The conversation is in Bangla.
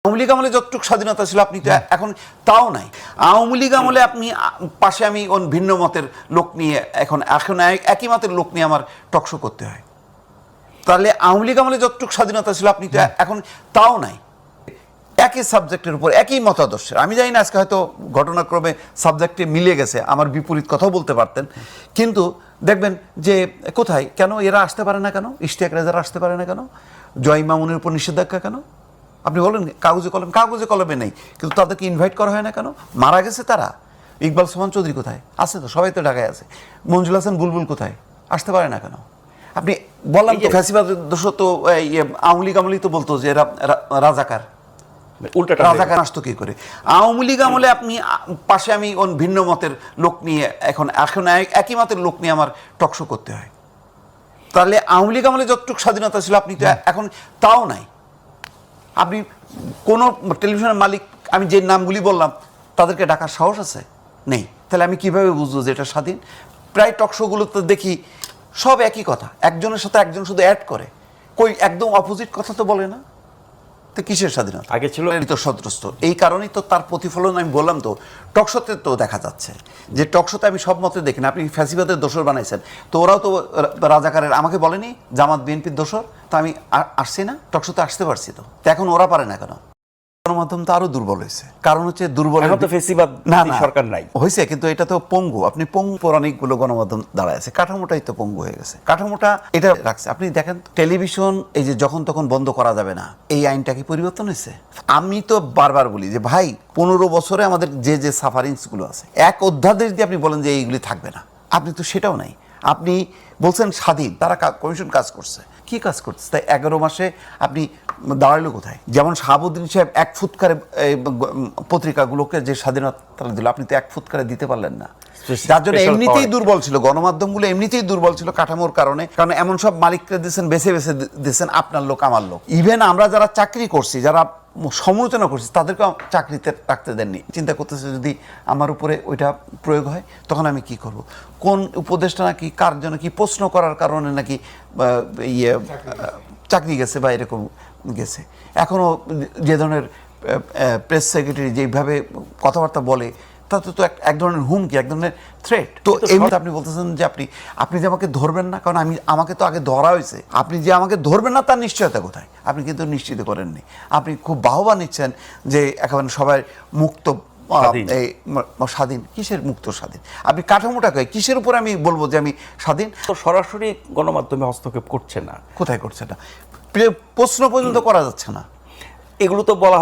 আওয়ামী লীগ আমলে যতটুকু স্বাধীনতা ছিল আপনি তো এখন তাও নাই। আওয়ামী লীগ আমলে আপনি পাশে আমি ভিন্ন মতের লোক নিয়ে এখন একই মতের লোক নিয়ে আমার টকশো করতে হয়। তাহলে আওয়ামী লীগ আমলে যতটুকু স্বাধীনতা ছিল আপনি তো এখন তাও নাই। একই সাবজেক্টের উপর একই মতাদর্শের, আমি জানি না আজকে হয়তো ঘটনাক্রমে সাবজেক্টে মিলে গেছে, আমার বিপরীত কথাও বলতে পারতেন, কিন্তু দেখবেন যে কোথায় কেন এরা আসতে পারে না, কেন ইশতিয়াক রেজারা আসতে পারে না, কেন জয় মামুনের উপর নিষেধাজ্ঞা, কেন আপনি বলেন কাগজে কলমে নেই, কিন্তু তাদেরকে ইনভাইট করা হয় না কেন? মারা গেছে তারা। ইকবাল সোহান চৌধুরী কোথায়? আছে তো, সবাই তো ঢাকায় আছে। মঞ্জুল হাসান বুলবুল কোথায়? আসতে পারে না কেন? আপনি বললাম তো ফ্যাসিবাদের দোষ তো আওয়ামী লীগ আমলেই তো বলতো যে এরা রাজাকার, উল্টা রাজাকার আসতো কি করে? আওয়ামী লীগ আমলে আপনি পাশে আমি ভিন্ন মতের লোক নিয়ে এখন একই মতের লোক নিয়ে আমার টকশো করতে হয়। তাহলে আওয়ামী লীগ আমলে যতটুকু স্বাধীনতা ছিল আপনি তো এখন তাও নাই। আপনি কোন টেলিভিশনের মালিক, আমি যে নামগুলি বললাম, তাদেরকে ডাকার সাহস আছে? নেই। তাহলে আমি কিভাবে বুঝবো যে এটা স্বাধীন? প্রায় টকশোগুলোতে দেখি সব একই কথা, একজনের সাথে একজন শুধু অ্যাড করে, কই একদম অপোজিট কথা তো বলে না। তো কিসের স্বাধীনতা? আগে ছিল তো সন্ত্রস্ত। এই কারণেই তো তার প্রতিফলন আমি বললাম তো, টকশোতে তো দেখা যাচ্ছে যে টকশোতে আমি সব মতে দেখি না। আপনি ফ্যাসিবাদের দোসর বানাইছেন, তো ওরাও তো রাজাকারের, আমাকে বলেনি জামাত বিএনপির দোসর, তো আমি আসছি না টকশোতে, আসতে পারছি তো এখন ওরা পারে না কেন? গণমাধ্যম তো আরো দুর্বল হয়েছে, কারণ হচ্ছে দুর্বল ফেসিবাদ না সরকার নাই হয়েছে, কিন্তু এটা তো পঙ্গু। আপনি পঙ্গু অনেকগুলো গণমাধ্যম দাঁড়ায় আছে, কাঠামোটাই তো পঙ্গু হয়ে গেছে। কাঠামোটা এটা রাখছে। আপনি দেখেন টেলিভিশন এই যে যখন তখন বন্ধ করা যাবে না, এই আইনটা কি পরিবর্তন হয়েছে? আমি তো বারবার বলি যে ভাই 15 বছরে আমাদের যে সাফারিংস গুলো আছে, এক অধ্যাদেশ দিয়ে আপনি বলেন যে এইগুলি থাকবে না, আপনি তো সেটাও নাই। আপনি বলছেন স্বাধীন, তারা কমিশন কাজ করছে, কি কাজ করছে? তাই 11 মাসে আপনি দাঁড়ালো কোথায়? যেমন শাহাবুদ্দিন সাহেব 1 ফুৎকারে পত্রিকাগুলোকে যে স্বাধীনতা দিল, আপনি তো 1 ফুৎকারে দিতে পারলেন না, যার জন্য এমনিতেই দুর্বল ছিল গণমাধ্যমগুলো, এমনিতেই দুর্বল ছিল কাঠামোর কারণে। কারণ এমন সব মালিককে দিয়েছেন, বেছে বেছে দিয়েছেন, আপনার লোক আমার লোক। ইভেন আমরা যারা চাকরি করছি, যারা সমালোচনা করছি, তাদেরকে চাকরিতে রাখতে দেননি। চিন্তা করতেছে যদি আমার উপরে ওইটা প্রয়োগ হয় তখন আমি কি করব? কোন উপদেশটা নাকি কার জন্য কি প্রশ্ন করার কারণে নাকি চাকরি গেছে বা এরকম গেছে। এখনও যে ধরনের প্রেস সেক্রেটারি যেভাবে কথাবার্তা বলে, তাতে তো এক ধরনের হুমকি, এক ধরনের থ্রেট। তো এই আপনি বলতেছেন যে আপনি যে আমাকে ধরবেন না, কারণ আমাকে তো আগে ধরা হয়েছে। আপনি যে আমাকে ধরবেন না তার নিশ্চয়তা কোথায়? আপনি কিন্তু নিশ্চিত করেননি। আপনি খুব বাহবা নিচ্ছেন যে একেবারে সবাই মুক্ত স্বাধীন। কিসের মুক্ত স্বাধীন? আপনি কাঠামোটাকে কিসের উপর আমি বলবো যে আমি স্বাধীন? তো সরাসরি গণমাধ্যমে হস্তক্ষেপ করছে না। কোথায় করছে না? প্রশ্ন পর্যন্ত করা যাচ্ছে না। এগুলো তো বলা